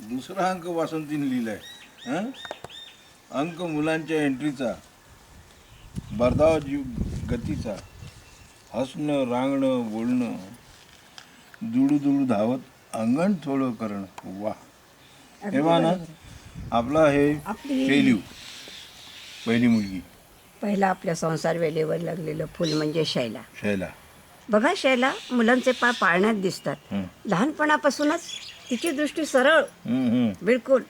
दुसरा अंक वासंतीने लिहिलाय. हं? अंक मुलांच्या एंट्रीचा, बर्धाव जीव गतीचा, हसणं रांगणं बोलणं, दुडू दुडू धावत अंगण थोडं करणं. वा. तेव्हा ना आपला हे आपली- शैलू पहिली मुलगी पहिला आपल्या संसार वेळेवर लागलेलं फुल म्हणजे शैला. शैला. बघा शैला मुलांचे पाय पाळण्यात दिसतात. हं. लहानपणापासूनच तिची दृष्टी सरळ, हं, हं. बिलकुल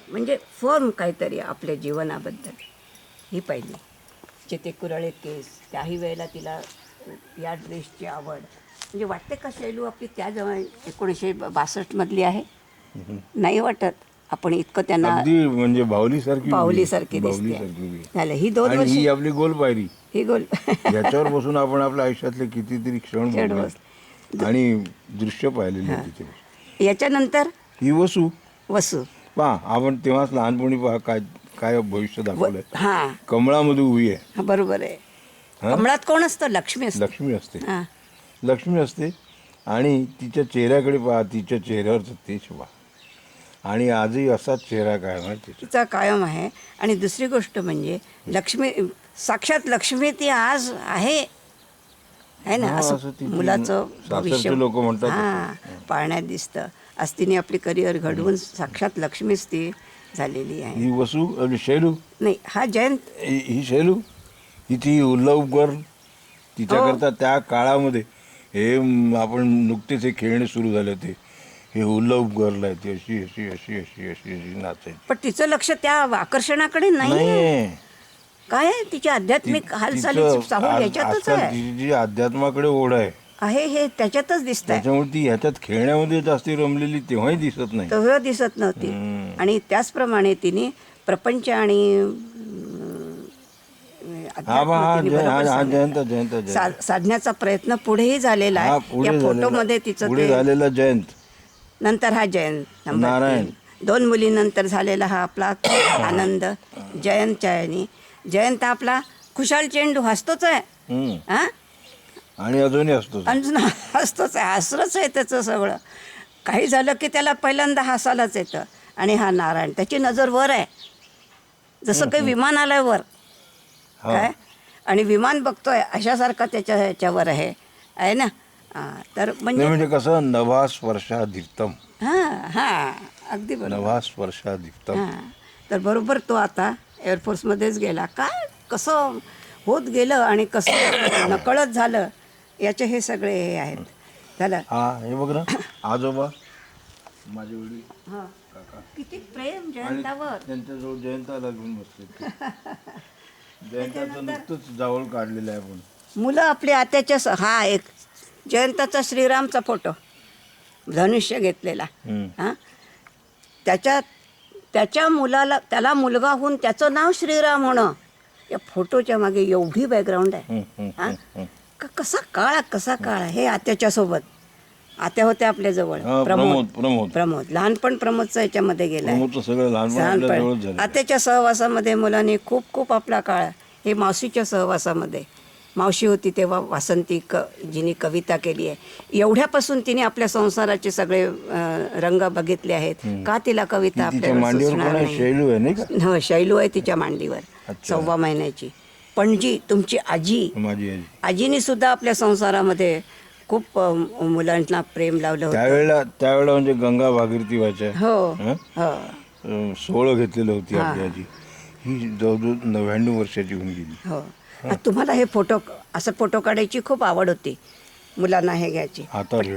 म्हणजे फर्म काहीतरी आपल्या जीवनाबद्दल. ही पहिली. तिचे ते कुरळे केस, त्याही वेळेला तिला या ड्रेसची आवड. म्हणजे वाटते का शैलू आपली त्या जवळ 1962 आहे? नाही वाटत. आपण इतकं त्यांना अगदी म्हणजे बाहुलीसारखी बाहुलीसारखी दिसते. बाहुलीसारखी. झालं ही 2 आणि वर्ष ही आपली गोल पायरी. ही गोल याच्यावर बसून आपण आपल्या आयुष्यातले कितीतरी क्षण क्षण बघले आणि दृश्य पाहिलेले आहेत तिथे. याच्यानंतर ही वसू. वसू. पहा आपण तेव्हाच लहानपणी पहा काय काय भविष्य दाखवलंय. हां कमळामध्ये उभी आहे. हा, बरोबर आहे. हा? कमळात कोण असतं? लक्ष्मी असते. लक्ष्मी असते. हां लक्ष्मी असते आणि तिच्या चेहऱ्याकडे पहा, तिच्या चेहऱ्यावरचं तेज पहा. आणि आजही असाच चेहरा काय माहिती. तिचा कायम आहे. आणि दुसरी गोष्ट म्हणजे लक्ष्मी, साक्षात लक्ष्मी ती आज आहे ना. हां, असं असं ती मुलाचं सासरचे भविष्य लोकं म्हणतात. हां पाळण्यात दिसतं. आज तिने आपली करिअर घडवून साक्षात लक्ष्मीच ती झालेली आहे. ही वसू आपली शैलू. नाही हा जयंत. ही शैलू ही ती उल्लवकर. तिच्याकरता त्या काळामध्ये हे आपण नुकतेच हे खेळणे सुरू झाले होते. हे उल्लव गर्ल आहे ती अशी अशी अशी अशी अशी अशी नाचायची. पण तिचं लक्ष त्या आकर्षणाकडे नाही. नाही काय आहे तिची आध्यात्मिक हालचाली साहू याच्यातच आहे. जी अध्यात्माकडे ओढ आहे हे त्याच्यातच दिसत आहे. त्याच्यामुळे ती ह्याच्यात खेळण्यामध्ये जास्ती रमलेली तेव्हाही दिसत नाही. तेव्हा दिसत नव्हती. आणि त्याचप्रमाणे तिने प्रपंच आणि साधण्याचा प्रयत्न पुढेही झालेला आहे. या फोटोमध्ये तिचं पुढे ते झालेला जयंत. नंतर हा जयंत नंबर नारायण. 3. 2 मुलीनंतर झालेला हा आपला आनंद जयंत चायनी. जयंत आपला खुशाल चेंडू हसतोच आहे. हम्म. हा आणि अजूनही असतो. अजून हसतोच आहे. हसरंच आहे त्याचं सगळं. काही झालं की त्याला पहिल्यांदा हसायलाच येतं. आणि हा नारायण त्याची नजर वर आहे. जसं काही विमान आलंय वर काय आणि विमान बघतोय अशासारखा त्याच्या ह्याच्यावर आहे ना. तर म्हणजे कसं नभा स्पर्शा दीप्तम. हां अगदी बरोबर. नभा स्पर्शा दीप्तम. हां तर बरोबर तो आता एअरफोर्समध्येच गेला. काय कसं होत गेलं आणि कसं नकळत झालं याचे हे सगळे हे आहेत. झालं. हा हे बघ ना आजोबा माझे वडील हां काका किती प्रेम आणि जयंतावर. त्यांच्याजवळ जयंताला घेऊन बसले. जयंताचं नुकतंच जावळ काढलेलं आहे आपण. मुलं आपली आत्याच्या हा एक जयंताचा श्रीरामचा फोटो धनुष्य घेतलेला. हां त्याच्या मुलाला त्याला मुलगा होऊन त्याचं नाव श्रीराम होणं या फोटोच्या मागे एवढी बॅकग्राऊंड आहे. हां कसा काळ हे आत्याच्या सोबत. आत्या होत्या आपल्याजवळ. प्रमोद लहानपण प्रमोदचं याच्यामध्ये गेला. सगळं लहानपण आत्याच्या सहवासामध्ये मुलांनी खूप आपला काळ हे मावशीच्या सहवासामध्ये. मावशी होती तेव्हा वासंती जिने कविता केली आहे. एवढ्यापासून तिने आपल्या संसाराचे सगळे रंग बघितले आहेत. का तिला कविता आपल्याला सुचणार नाही? हो शैलू आहे तिच्या मांडीवर. 6 महिन्याची. पणजी तुमची आजी. आजीने सुद्धा आपल्या संसारामध्ये खूप मुलांना प्रेम लावलं होतं. त्यावेळेला म्हणजे गंगा भागीरथी व्हायच्या. हो 16 घेतलेलं होती आपली आजी. ही जवळजवळ 99 वर्षाची होऊन गेली. हो तुम्हाला हे फोटो असं फोटो काढायची खूप आवड होती मुलांना हे घ्यायची.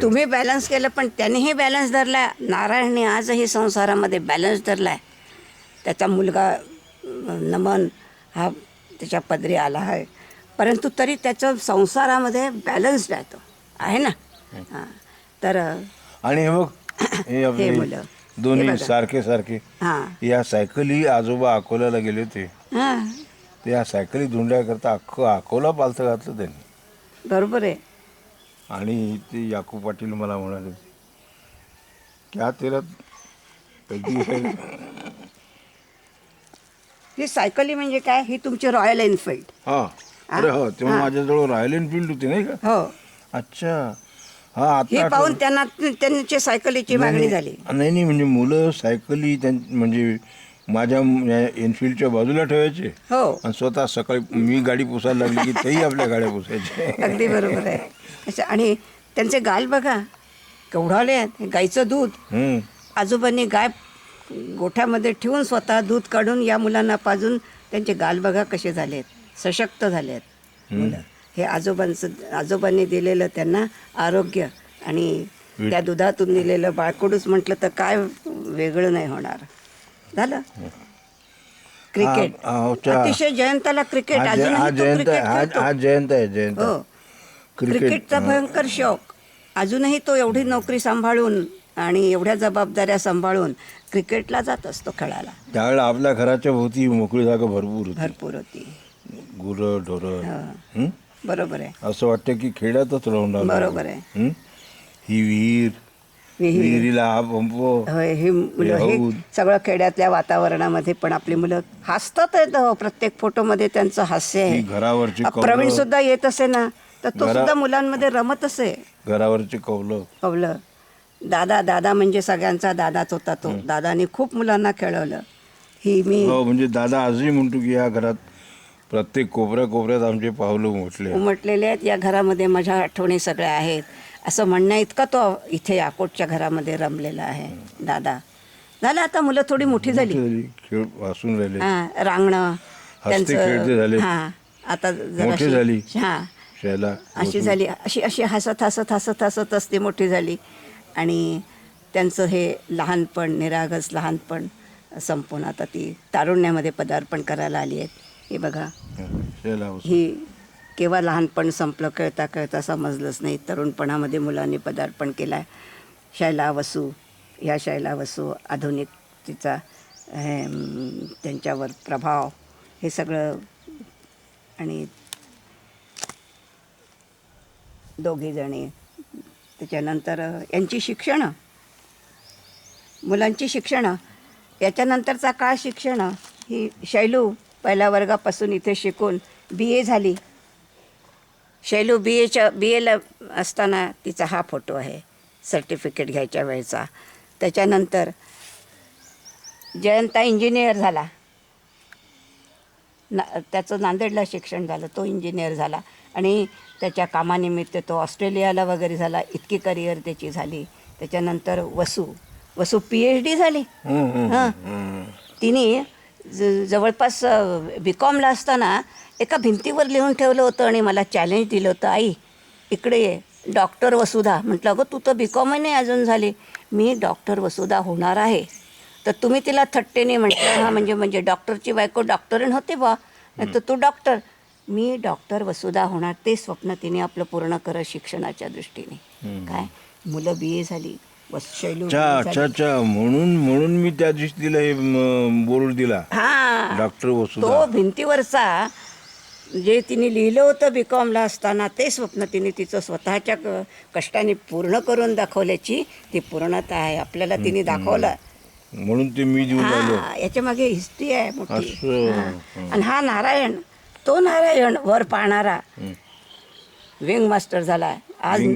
तुम्ही बॅलन्स केलं पण त्यानेही बॅलन्स धरला. नारायणने आजही संसारामध्ये बॅलन्स धरला आहे. त्याचा मुलगा नमन हा त्याच्या पदरी आला आहे परंतु तरी त्याचं संसारामध्ये बॅलन्स्ड आहे तो आहे ना. हां तर आणि हे बघ हे मुलं दोन्ही सारखे या सायकली आजोबा अकोल्याला गेले होते. त्या सायकली धुंड्याकरता अख्खं अकोला पालथं घातलं त्यांनी. बरोबर आहे. आणि ते याकू पाटील मला म्हणाले क्या तेरा ही सायकली म्हणजे काय? ही तुमची रॉयल एनफिल्ड. हां अरे हो तेव्हा माझ्याजवळ रॉयल एनफिल्ड होती नाही का? हो अच्छा हा हे आता पाहून त्यांना त्यांची सायकलीची मागणी झाली. नाही नाही, म्हणजे मुलं सायकली म्हणजे माझ्या एनफिल्डच्या बाजूला ठेवायचे हो, आणि स्वतः सकाळी मी गाडी पुसायला लागली की तेही आपल्या गाड्या पुसायचे. अगदी बरोबर आहे. अच्छा, आणि त्यांचे गाल बघा केवढाले आहेत. गाईचं दूध हम्म. आजोबांनी गाय गोठ्यामध्ये ठेवून स्वतः दूध काढून या मुलांना पाजून त्यांचे गाल बघा कसे झाले आहेत, सशक्त झाले आहेत मुलं. हे आजोबांनी दिलेलं त्यांना आरोग्य आणि त्या दुधातून दिलेलं बाळकडूच म्हटलं तर काय वेगळं नाही होणार. झालं क्रिकेट. अतिशय जयंताला क्रिकेट हा अजूनही तो जयंत क्रिकेट हा खेळतो. हा जयंत आहे जयंत. हो, क्रिकेटचा भयंकर शौक. अजूनही तो एवढी नोकरी सांभाळून आणि एवढ्या जबाबदाऱ्या सांभाळून क्रिकेटला जात असतो खेळायला. त्यावेळेला आपल्या घराच्या भोवती मोकळी जागा भरपूर होती. भरपूर होती. गुरं ढोरं. हो, बरोबर आहे. असं वाटतं की खेड्यातच राहून राहिलो. बरोबर आहे. ही विहीर, विहिरीला हा पंप. होय, ही मुलं हे हौद. सगळं खेड्यातल्या वातावरणामध्ये पण आपली मुलं हसतात आहेत. हो, प्रत्येक फोटोमध्ये त्यांचं हास्य ही आहे. घरावरची प्रवीण कौलं, सुद्धा येत असे ना तर तो घरा- सुद्धा मुलांमध्ये रमत असे. घरावरची कौलं. कवलं दादा म्हणजे सगळ्यांचा दादाच होता तो. दादाने खूप मुलांना खेळवलं. ही मी हो, म्हणजे दादा आजही म्हणतो की या घरात प्रत्येक कोपऱ्यात आमचे पावलं उमटले. उमटलेले आहेत. या घरामध्ये माझ्या आठवणी सगळ्या आहेत असं म्हणण्या इतका तो इथे अकोटच्या घरामध्ये रमलेला आहे दादा. झालं आता मुलं थोडी मोठी झाली. खेळ वाचून राहिले. हां, रांगणं हसते खेळते झाले. हां, आता मोठी झाली. हां, शैला अशी झाली. अशी अशी हसतच ती मोठी झाली. आणि त्यांचं हे लहानपण, निरागस लहानपण संपून आता ती तारुण्यामध्ये पदार्पण करायला आली आहेत. हे बघा, शैला ही केव्हा लहानपण संपलं कळता कळता समजलंच नाही. तरुणपणामध्ये मुलांनी पदार्पण केलं आहे. शैला वसू, ह्या शैला वसू आधुनिकतेचा त्यांच्यावर प्रभाव हे सगळं. आणि दोघीजणी त्याच्यानंतर यांची शिक्षणं, मुलांची शिक्षणं, याच्यानंतरचा काळ शिक्षणं. ही शैलू पहिल्या वर्गापासून इथे शिकून BA झाली. शैलू BAला असताना तिचा हा फोटो आहे सर्टिफिकेट घ्यायच्या वेळेचा. त्याच्यानंतर जयंता इंजिनियर झाला. त्याचं नांदेडला शिक्षण झालं, तो इंजिनियर झाला आणि त्याच्या कामानिमित्त तो ऑस्ट्रेलियाला वगैरे झाला. इतकी करिअर त्याची झाली. त्याच्यानंतर वसू PhD झाली. हां, तिने जवळपास BComला असताना एका भिंतीवर लिहून ठेवलं होतं आणि मला चॅलेंज दिलं होतं, आई इकडे ये, डॉक्टर वसुधा. म्हटलं अगं तू तर BCom नाही अजून झाली, मी डॉक्टर वसुधा होणार आहे. तर तुम्ही तिला थट्टेने म्हटलं, हां म्हणजे डॉक्टरची बायको डॉक्टरीण होते बा, नाही तर तू डॉक्टर. मी डॉक्टर वसुधा होणार, ते स्वप्न तिने आपलं पूर्ण करत शिक्षणाच्या दृष्टीने. काय मुलं BA झाली, शैलू अच्छा म्हणून मी त्या दिवशी तिला हे बोर्ड दिला, हां, डॉक्टर वसुधा. तो भिंतीवरचा जे तिने लिहिलं होतं BComला असताना ते स्वप्न तिने तिचं स्वतःच्या कष्टाने पूर्ण करून दाखवल्याची ती पूर्णता आहे. आपल्याला तिने दाखवलं म्हणून ते मी देऊन राहिलो. हां, याच्या मागे हिस्ट्री आहे मोठी. असं. हां. आणि हा नारायण, तो नारायण वर पाहणारा विंग मास्टर झाला, आज विंग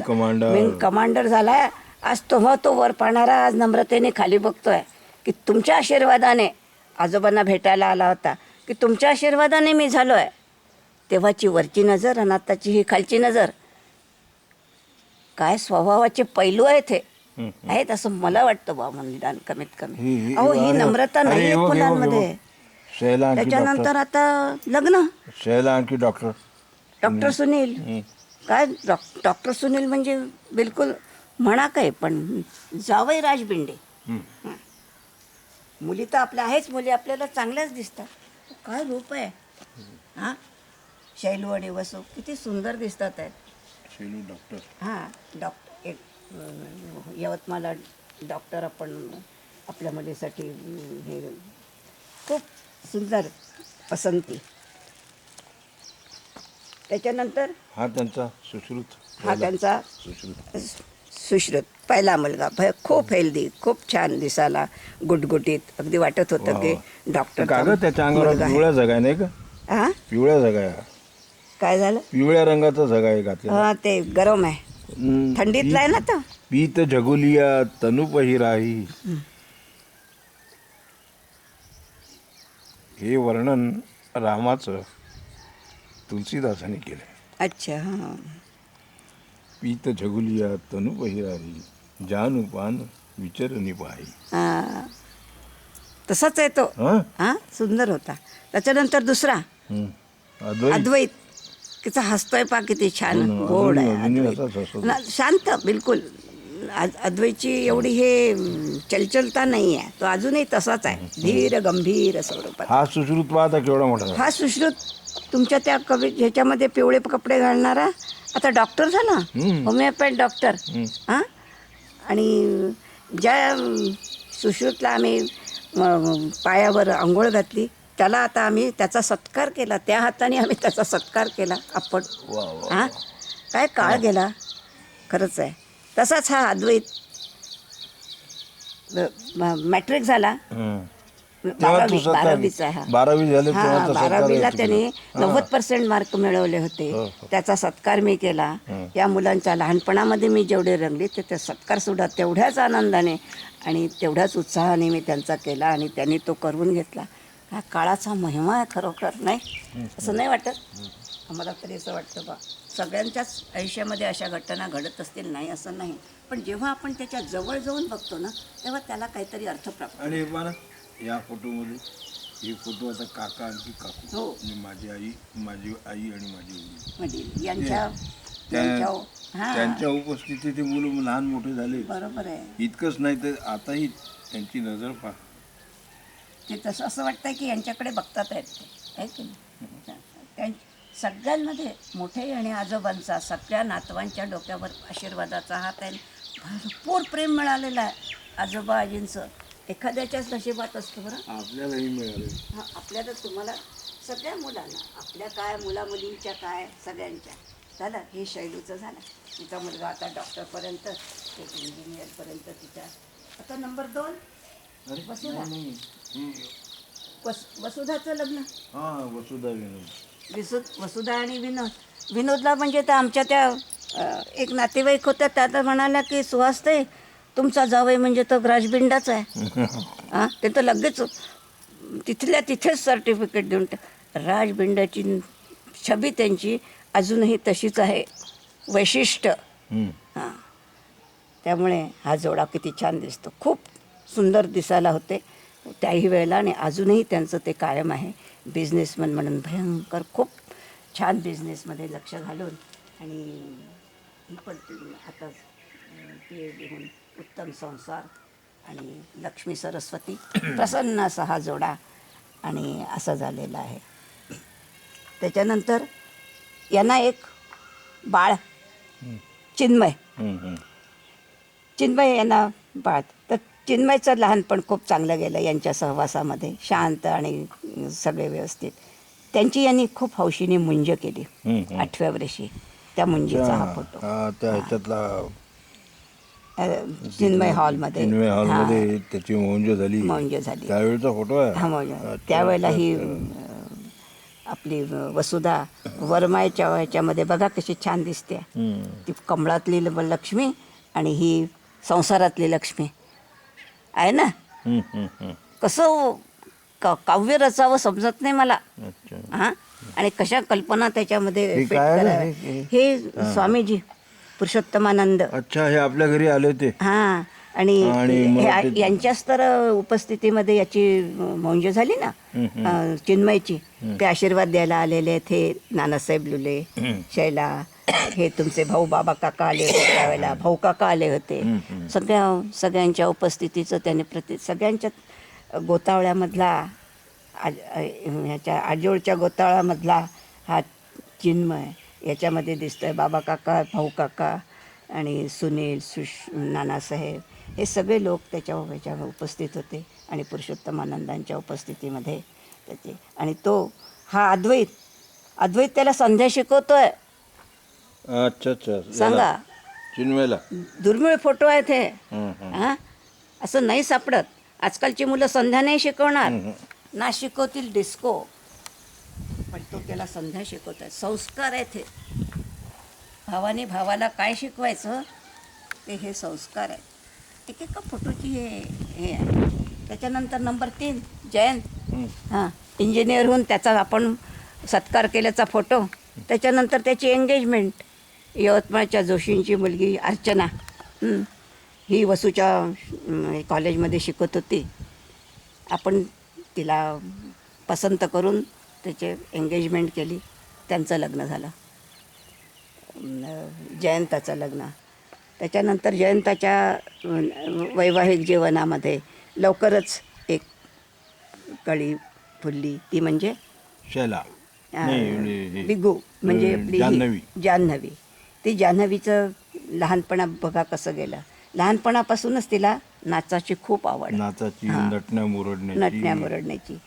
कमांडर झाला. आज तो वर पाहणारा आज नम्रतेने खाली बघतोय की तुमच्या आशीर्वादाने, आजोबांना भेटायला आला होता की तुमच्या आशीर्वादाने मी झालो आहे. तेव्हाची वरची नजर आणि आताची ही खालची नजर, काय स्वभावाचे पैलू आहेत हे आहेत असं मला वाटतं बा. निदान कमीत कमी अहो ही नम्रता नाही आहे मुलांमध्ये. शैला आणखी त्याच्यानंतर आता लग्न, शैला आणखी डॉक्टर सुनील. काय डॉक्टर सुनील म्हणजे बिलकुल म्हणा काय, पण जावई राजबिंडे. मुली तर आपल्या आहेच, मुली आपल्याला चांगल्याच दिसतात. काय रूप आहे. हां, शैलू आणि वसू किती सुंदर दिसतात आहेत. शैलू डॉक्टर. हां, एक यवतमाळला डॉक्टर आपण आपल्या मुलीसाठी हे खूप सुंदर पसंती. त्याच्यानंतर हा त्यांचा सुश्रुत. हा त्यांचा सुश्रुत पहिला मुलगा. खूप हेल्दी, खूप छान दिसायला, गुटगुटीत. अगदी वाटत होतं की डॉक्टर. कागद त्याच्या अंगावर पिवळ्या जगा नाही का? हां, पिवळ्या जगा, काय झालं? पिवळ्या रंगाचा जगा आहे घातला. हां, ते गरम आहे. थंडीतला आहे ना तो. पीत जगुलिया तनु पहिराही. हे वर्णन रामाचं तुलसीदासाने केलं. अच्छा हां. पीत जगुलिया तनु पहिराही जानू पान विचरणी पाही. हां. तसाच आहे तो. हं? हां सुंदर होता. त्याच्यानंतर दुसरा हं. अद्वैत. अद्वैत. तिचा हसतोय पा किती छान हो ना, गोड आहे अजूनही अद्वैत. असाच हसतो. ना, शांत बिलकुल. अद्वैतची एवढी हे चलचलता नाही आहे. तो अजूनही तसाच आहे, धीर गंभीर स्वरूपात. हा सुश्रुत पाहता केवढा मोठा झाला. हा सुश्रुत तुमच्या त्या कवी ह्याच्यामध्ये पिवळे कपडे घालणारा आता डॉक्टर झाला, होमिओपॅथ डॉक्टर. हां. आणि ज्या सुश्रुतला आम्ही पायावर आंघोळ घातली, त्याला आता आम्ही त्याचा सत्कार केला, त्या हाताने आम्ही त्याचा सत्कार केला आपण. वा वा. हां. काय काळ गेला खरंच आहे. तसाच हा अद्वैत मॅट्रिक झाला. हं. तेव्हा तू सत्कार- 12वीचा हा. 12वी झाले हां, तेव्हा तर सत्कार 12वीला आहे त्याने तुला. 90% मार्क मिळवले होते. हो, त्याचा सत्कार मी केला. या मुलांच्या लहानपणामध्ये मी जेवढे रंगले ते सत्कार सुद्धा तेवढ्याच आनंदाने आणि तेवढ्याच उत्साहाने मी त्यांचा केला आणि त्यांनी तो करून घेतला. हा काळाचा महिमा आहे खरोखर, नाही असं नाही वाटत? आम्हाला तरी असं वाटतं बा, सगळ्यांच्याच आयुष्यामध्ये अशा घटना घडत असतील, नाही असं नाही, पण जेव्हा आपण त्याच्या जवळ जाऊन बघतो ना तेव्हा त्याला काहीतरी अर्थ प्राप्त. आणि हे पहा ना, या फोटोमध्ये हे फोटो आता काका आणि काकू हो. म्हणजे माझी आई आणि माझी वडील वडील यांच्या हां त्यांच्या उपस्थितीत ते मुलं लहान मोठे झाले. बरोबर आहे. इतकंच नाही तर आताही त्यांची नजर पहा. ते तसं असं वाटतं की यांच्याकडे बघतात आहेत ते, आहे की नाही? सगळ्यांमध्ये मोठे आणि आजोबांचा, सगळ्या नातवांच्या डोक्यावर आशीर्वादाचा हात आहे. भरपूर प्रेम मिळालेलं आहे आजोबा आजींचं. एखाद्याच्याच नशिबात असतं बरं. आपल्यालाही मिळाले. हां, आपल्याला तुम्हाला सगळ्या मुलांना, आपल्या काय मुलामुलींच्या काय सगळ्यांच्या झालं. हे शैलूचं झालं. तिचा मुलगा आता डॉक्टरपर्यंत, एक इंजिनियरपर्यंत तिच्या. आता नंबर 2 वसुधा. वसुधाचं लग्न. हां, वसुधा विनोद. वसुधा आणि विनोदला म्हणजे तर आमच्या त्या एक नातेवाईक होत्या, त्या तर म्हणाल्या की सुहासताई तुमचा जावई म्हणजे तो राजबिंडाच आहे. हां, ते तर लगेच तिथल्या तिथेच सर्टिफिकेट देऊन राजबिंडाची छबी त्यांची अजूनही तशीच आहे, वैशिष्ट्य. हां, त्यामुळे हा जोडा किती छान दिसतो. खूप सुंदर दिसायला होते त्याही वेळेला आणि अजूनही त्यांचं ते कायम आहे. बिझनेसमन म्हणून भयंकर खूप छान बिझनेसमध्ये लक्ष घालून आणि ही पण आता PhD होऊन उत्तम संसार आणि लक्ष्मी सरस्वती प्रसन्न असा हा जोडा आणि असं झालेला आहे. त्याच्यानंतर यांना एक बाळ चिन्मय यांना बाळ. तर चिन्मयचं लहानपण खूप चांगलं गेलं यांच्या सहवासामध्ये, शांत आणि सगळे व्यवस्थित. त्यांची यांनी खूप हौशीने मुंज केली 8व्या वर्षी. त्या मुंजीचा हा फोटो त्या ह्याच्यातला चिन्मय हॉलमध्ये त्याची मौंज झाली. त्यावेळेचा फोटो आहे हा मौंज. त्यावेळेला ही आपली वसुधा वरमायच्या ह्याच्यामध्ये बघा कशी छान दिसते. ती कमळातली लक्ष्मी आणि ही संसारातली लक्ष्मी आहे ना. कसं काव्य रचावं समजत नाही मला. हां, आणि कशा कल्पना त्याच्यामध्ये fit कराव्या. हे स्वामीजी पुरुषोत्तमानंद. अच्छा, हे आपल्या घरी आले होते. हां, आणि यांच्याच तर उपस्थितीमध्ये याची मौंज झाली ना चिन्मयची. ते आशीर्वाद द्यायला आलेले आहेत हे नानासाहेब लुले, शैला, हे तुमचे भाऊ बाबा काका आले होते त्यावेळेला, भाऊ काका आले होते. सगळ्यांच्या उपस्थितीचं त्याने सगळ्यांच्या गोतावळ्यामधला ह्याच्या आजोळच्या गोतावळ्यामधला हा चिन्मय याच्यामध्ये दिसतोय. बाबा काका, भाऊ काका आणि सुनील, नानासाहेब हे सगळे लोक त्याच्या उपस्थित होते आणि पुरुषोत्तमानंदांच्या उपस्थितीमध्ये त्याचे. आणि तो हा अद्वैत त्याला संध्या शिकवतोय. अच्छा अच्छा, सांगा, चिन्मयला दुर्मिळ फोटो आहेत हे. हां, असं नाही सापडत. आजकालची मुलं संध्या नाही शिकवणार, ना शिकवतील डिस्को, पण तो त्याला संध्या शिकवत आहे. संस्कार आहेत हे. भावाने भावाला काय शिकवायचं ते हे संस्कार आहेत. एक एका फोटोची हे आहे. त्याच्यानंतर नंबर 3 जयंत हां इंजिनियर होऊन त्याचा आपण सत्कार केल्याचा फोटो. त्याच्यानंतर त्याची एंगेजमेंट यवतमाळच्या जोशींची मुलगी अर्चना ही वसूच्या कॉलेजमध्ये शिकत होती. आपण तिला पसंत करून त्याचे एंगेजमेंट केली. त्यांचं लग्न झालं, जयंताचं लग्न. त्याच्यानंतर जयंताच्या वैवाहिक जीवनामध्ये लवकरच एक कळी फुलली, ती म्हणजे शैला बिगू म्हणजे आपली जान्हवी. जान्हवी. ती जान्हवीचं लहानपणा बघा कसं गेलं. लहानपणापासूनच तिला नाचाची खूप आवड, नाचाची, हां. नटण्या मुरडण्याची.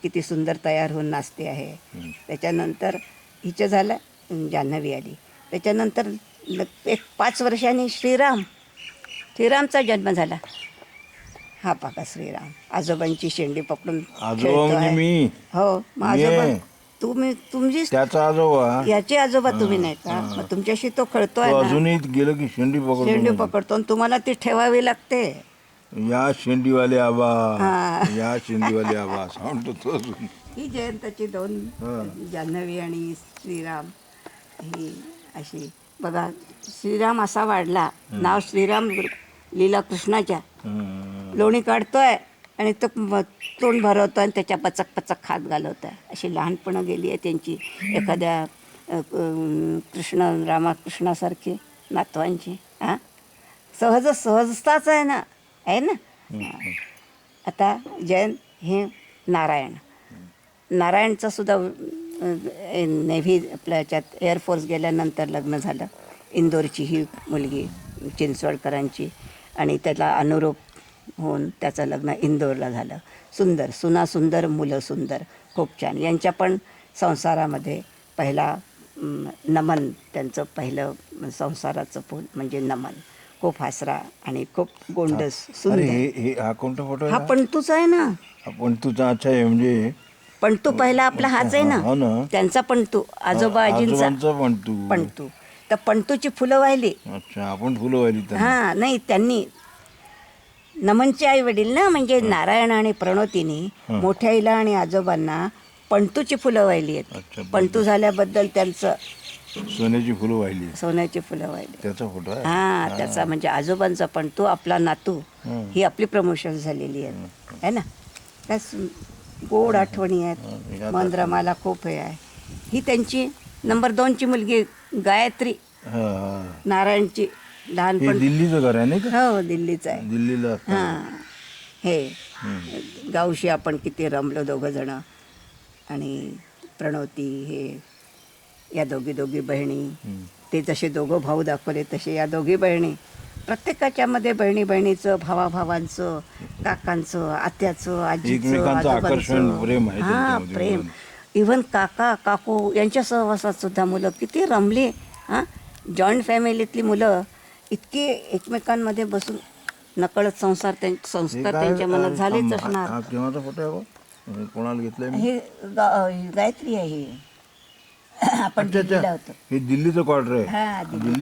किती सुंदर तयार होऊन नाचते आहे. त्याच्यानंतर हिचं झालं, जान्हवी आली. त्याच्यानंतर एक 5 वर्षांनी श्रीरामचा जन्म झाला. हा बघा श्रीराम आजोबांची शेंडी पकडून आजोबा म्हणजे खेळतोय. मी. हो मग मी आजोबा आहे. तुमची त्याचा आजोबा याचे आजोबा तुम्ही नाही का? मग तुमच्याशी तो खेळतोय तो ना, अजूनही गेलं की शेंडी शेंडी पकडतो. पकडतो आणि तुम्हाला ती ठेवावी लागते. या शेंडीवाले आबा, हां. या शेंडीवाले आबा असं म्हणतो तो अजून. ही जयंताची 2 हां. जान्हवी आणि श्रीराम ही अशी बघा. श्रीराम असा वाढला, नाव श्रीराम लीला कृष्णाच्या. लोणी काढतोय आणि तो तोंड भरवतो आणि त्याच्या पचक पचक खात घालवत आहे. अशी लहानपणं गेली आहे त्यांची एखाद्या रामाकृष्णासारखी नातवांची. हां सहजताच आहे ना, आहे ना. आता जयंत हे नारायणचं सुद्धा नेव्ही आपल्या याच्यात एअरफोर्स गेल्यानंतर लग्न झालं. इंदोरची ही मुलगी चिंचवडकरांची आणि त्याला अनुरूप होऊन त्याचं लग्न इंदोरला झालं. सुंदर सुना सुंदर, मुलं सुंदर, खूप छान. यांच्या पण संसारामध्ये पहिला नमन, त्यांचं पहिलं संसाराचं फूल म्हणजे नमन. खूप हसरा आणि खूप गोंडस अरे सुंदर. हे हा कोणता फोटो हा आहे? पंतूच आहे ना. आपण तुझा अच्छा आहे म्हणजे पंतू पहिला आपला हाच आहे हो ना, ना. त्यांचा पंतू आजोबा आजींचा आजोबांचा पण तू. पंतू. तर पंतूची फुलं वाहिली. अच्छा, आपण फुलं वाहिली त्यांना. हां नाही, त्यांनी नमनचे आई वडील ना, म्हणजे नारायण आणि प्रणोतीनी मोठ्या आईला आणि आजोबांना पंतूची फुलं वाहिली अच्छा, आहेत. पंतू झाल्याबद्दल त्यांचं सोन्याची फुलं वाहिली, सोन्याची फुलं वाहिली. त्याचा फोटो आहे. हां त्याचा म्हणजे आजोबांचा पंतू, आपला नातू, ही आपली प्रमोशन झालेली आहे, है ना. त्यास गोड आठवणी आहेत. मंद्रमाला खूप हे आहे. ही त्यांची नंबर 2ची मुलगी गायत्री, नारायणची हे लहानपण. दिल्लीचं घर आहे नाही का? हो दिल्लीचं आहे. दिल्लीला असतं. हां हे गावशी आपण किती रमलो दोघं जण. आणि प्रणवती हे या दोघी बहिणी, ते जसे दोघं भाऊ दाखवले तसे या दोघी बहिणी. प्रत्येकाच्यामध्ये बहिणीचं, भावाभावांचं, काकांचं, आत्याचं, आजीचं, एकमेकांचं आकर्षण, प्रेम आहे हां त्यांच्यामध्ये. प्रेम. इव्हन काका काकू यांच्या सहवासात सुद्धा मुलं किती रमली. हां जॉईंट फॅमिलीतली मुलं इतकी एकमेकांमध्ये बसून नकळत संस्कार त्यांच्या मनात झालेच असणार. हा केव्हाचा फोटो आहे बा? कोणाला घेतलाय मी? हे गायत्री आहे. ही आपण अच्छा, दिल्लीला होतो. हे दिल्लीचं क्वार्टर आहे. हां दिल्ली.